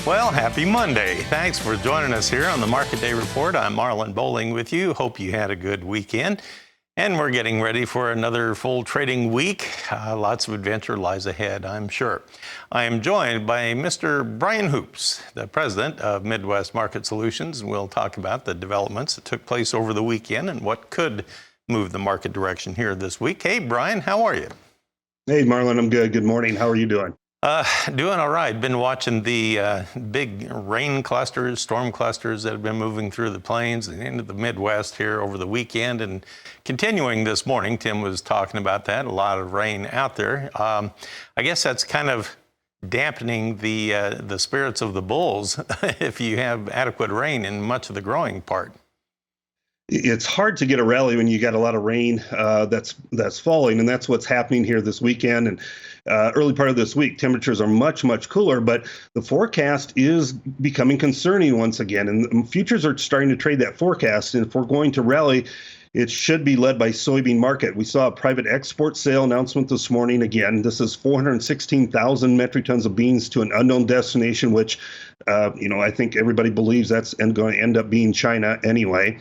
Well, happy Monday. Thanks for joining us here on the Market Day Report. I'm Marlon Bowling with you. Hope you had a good weekend. And we're getting ready for another full trading week. Lots of adventure lies ahead, I'm sure. I am joined by Mr. Brian Hoops, the president of Midwest Market Solutions, and we'll talk about the developments that took place over the weekend and what could move the market direction here this week. Hey, Brian, how are you? Hey, Marlon, I'm good. Good morning. How are you doing? Doing all right. Been watching the big rain clusters, storm clusters that have been moving through the plains and into the Midwest here over the weekend and continuing this morning. Tim was talking about that. A lot of rain out there. I guess that's kind of dampening the spirits of the bulls if you have adequate rain in much of the growing part. It's hard to get a rally when you got a lot of rain that's falling, and that's what's happening here this weekend and early part of this week. Temperatures are much cooler, but the forecast is becoming concerning once again, and futures are starting to trade that forecast. And if we're going to rally, it should be led by soybean market. We saw a private export sale announcement this morning. Again, this is 416,000 metric tons of beans to an unknown destination, which I think everybody believes that's going to end up being China anyway.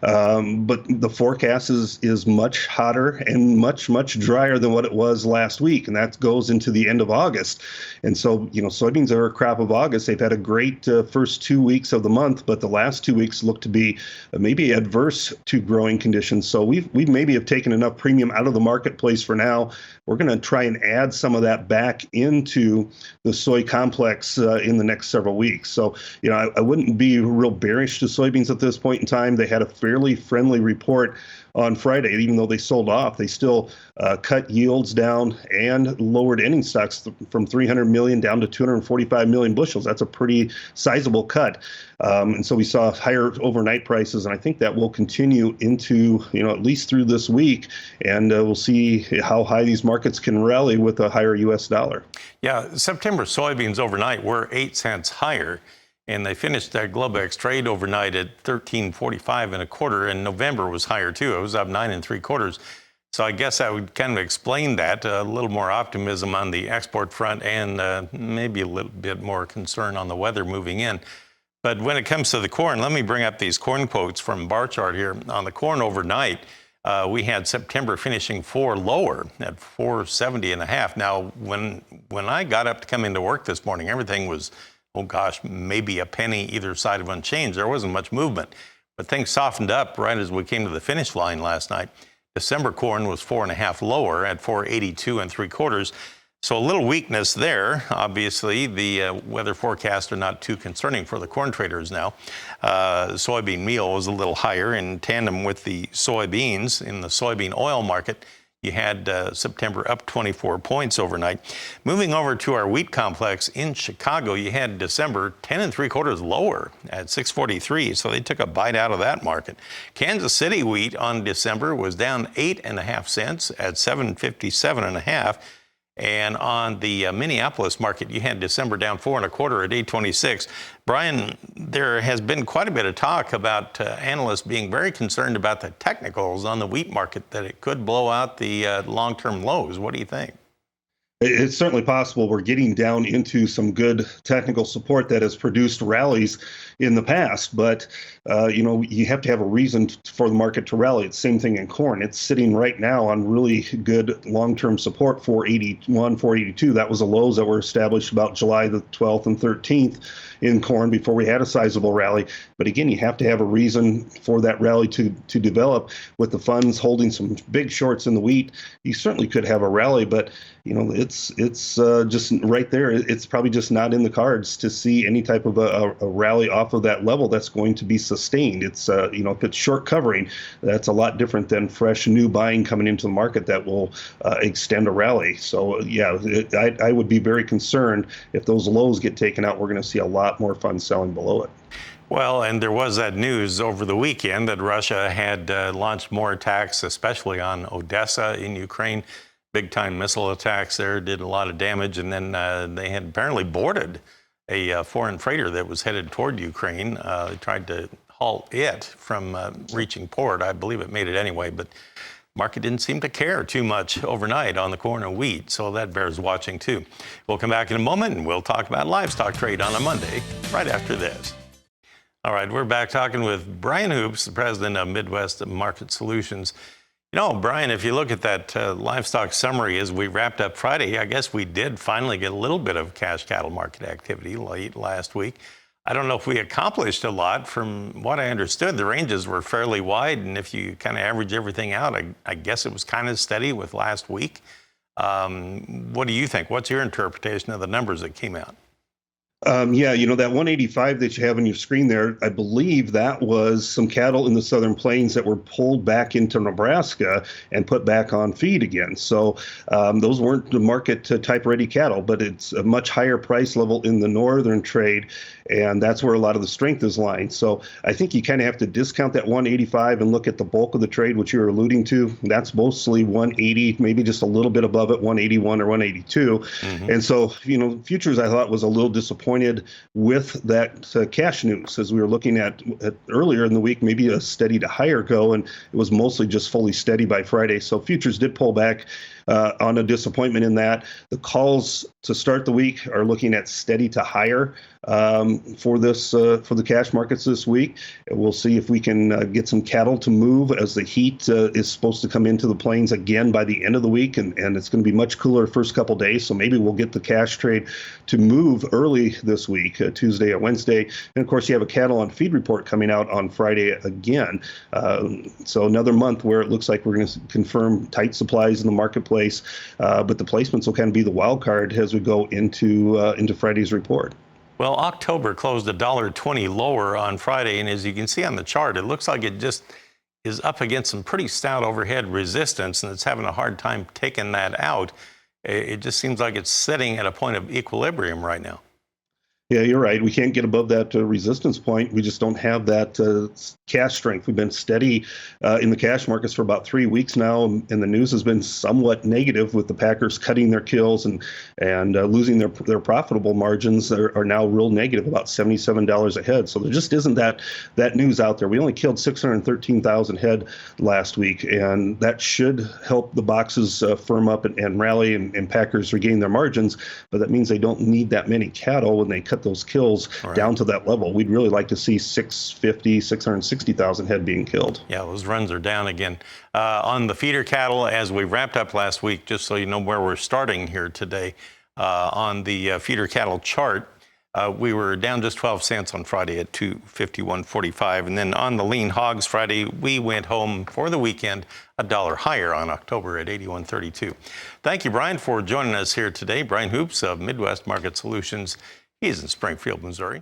But the forecast is much hotter and much drier than what it was last week, and that goes into the end of August. And so, soybeans are a crop of August. They've had a great first 2 weeks of the month, but the last 2 weeks look to be maybe adverse to growing conditions. So we maybe have taken enough premium out of the marketplace for now. We're going to try and add some of that back into the soy complex in the next several weeks. So, I wouldn't be real bearish to soybeans at this point in time. They had a fairly friendly report on Friday. Even though they sold off, they still cut yields down and lowered ending stocks from 300 million down to 245 million bushels. That's a pretty sizable cut. And so we saw higher overnight prices, and I think that will continue into, at least through this week. And we'll see how high these markets can rally with a higher U.S. dollar. Yeah, September soybeans overnight were 8 cents higher, and they finished that Globex trade overnight at 13.45 and a quarter, and November was higher too. It was up 9 3/4. So I guess I would kind of explain that, a little more optimism on the export front and maybe a little bit more concern on the weather moving in. But when it comes to the corn, let me bring up these corn quotes from bar chart here. On the corn overnight, we had September finishing 4 lower at 470 and a half. Now, when I got up to come into work this morning, everything was, oh gosh, maybe a penny either side of unchanged. There wasn't much movement, but things softened up right as we came to the finish line last night. December corn was 4.5 lower at 482 and 3/4. So a little weakness there. Obviously, the weather forecasts are not too concerning for the corn traders now. Soybean meal was a little higher in tandem with the soybeans. In the soybean oil market, you had September up 24 points overnight. Moving over to our wheat complex in Chicago, you had December 10 3/4 lower at 643. So they took a bite out of that market. Kansas City wheat on December was down 8.5 cents at 757 and a half. And on the Minneapolis market, you had December down 4 1/4 at 826. Brian, there has been quite a bit of talk about analysts being very concerned about the technicals on the wheat market, that it could blow out the long-term lows. What do you think? It's certainly possible. We're getting down into some good technical support that has produced rallies in the past, but you have to have a reason for the market to rally. It's the same thing in corn. It's sitting right now on really good long-term support, 481, 482. That was the lows that were established about July the 12th and 13th in corn before we had a sizable rally. But again, you have to have a reason for that rally to develop. With the funds holding some big shorts in the wheat, you certainly could have a rally, but it's just right there. It's probably just not in the cards to see any type of a rally off of that level that's going to be sustained. It's if it's short covering, that's a lot different than fresh new buying coming into the market that will extend a rally. So yeah, I would be very concerned if those lows get taken out. We're going to see a lot more funds selling below it. Well, and there was that news over the weekend that Russia had launched more attacks, especially on Odessa in Ukraine. Big-time missile attacks there, did a lot of damage, and then they had apparently boarded a foreign freighter that was headed toward Ukraine. They tried to halt it from reaching port. I believe it made it anyway, but Market didn't seem to care too much overnight on the corn and wheat, so that bears watching too. We'll come back in a moment and we'll talk about livestock trade on a Monday right after this. All right, we're back talking with Brian Hoops, the president of Midwest Market Solutions. You know, Brian, if you look at that livestock summary as we wrapped up Friday, I guess we did finally get a little bit of cash cattle market activity late last week. I don't know if we accomplished a lot. From what I understood, the ranges were fairly wide, and if you kind of average everything out, I guess it was kind of steady with last week. What do you think? What's your interpretation of the numbers that came out? Yeah, that 185 that you have on your screen there, I believe that was some cattle in the Southern Plains that were pulled back into Nebraska and put back on feed again. So those weren't the market type ready cattle, but it's a much higher price level in the northern trade. And that's where a lot of the strength is lying. So I think you kind of have to discount that 185 and look at the bulk of the trade, which you're alluding to. That's mostly 180, maybe just a little bit above it, 181 or 182. Mm-hmm. And so, futures I thought was a little disappointed with that cash news, as we were looking at earlier in the week, maybe a steady to higher go, and it was mostly just fully steady by Friday. So futures did pull back on a disappointment in that. The calls to start the week are looking at steady to higher for the cash markets this week. We'll see if we can get some cattle to move, as the heat is supposed to come into the plains again by the end of the week, and it's going to be much cooler the first couple days. So maybe we'll get the cash trade to move early this week, Tuesday or Wednesday. And of course, you have a cattle on feed report coming out on Friday again. So another month where it looks like we're going to confirm tight supplies in the marketplace, but the placements will kind of be the wild card as we go into Friday's report. Well, October closed $1.20 lower on Friday, and as you can see on the chart, it looks like it just is up against some pretty stout overhead resistance, and it's having a hard time taking that out. It just seems like it's sitting at a point of equilibrium right now. Yeah, you're right. We can't get above that resistance point. We just don't have that cash strength. We've been steady in the cash markets for about 3 weeks now, and the news has been somewhat negative, with the packers cutting their kills and losing their profitable margins that are now real negative, about $77 a head. So there just isn't that news out there. We only killed 613,000 head last week, and that should help the boxes firm up and rally and packers regain their margins. But that means they don't need that many cattle when they cut those kills down to that level. We'd really like to see 660,000 head being killed. Yeah, those runs are down again. On the feeder cattle, as we wrapped up last week, just so you know where we're starting here today, on the feeder cattle chart, we were down just 12 cents on Friday at 251.45. And then on the lean hogs Friday, we went home for the weekend $1 higher on October at 81.32. Thank you, Brian, for joining us here today. Brian Hoops of Midwest Market Solutions. He's in Springfield, Missouri.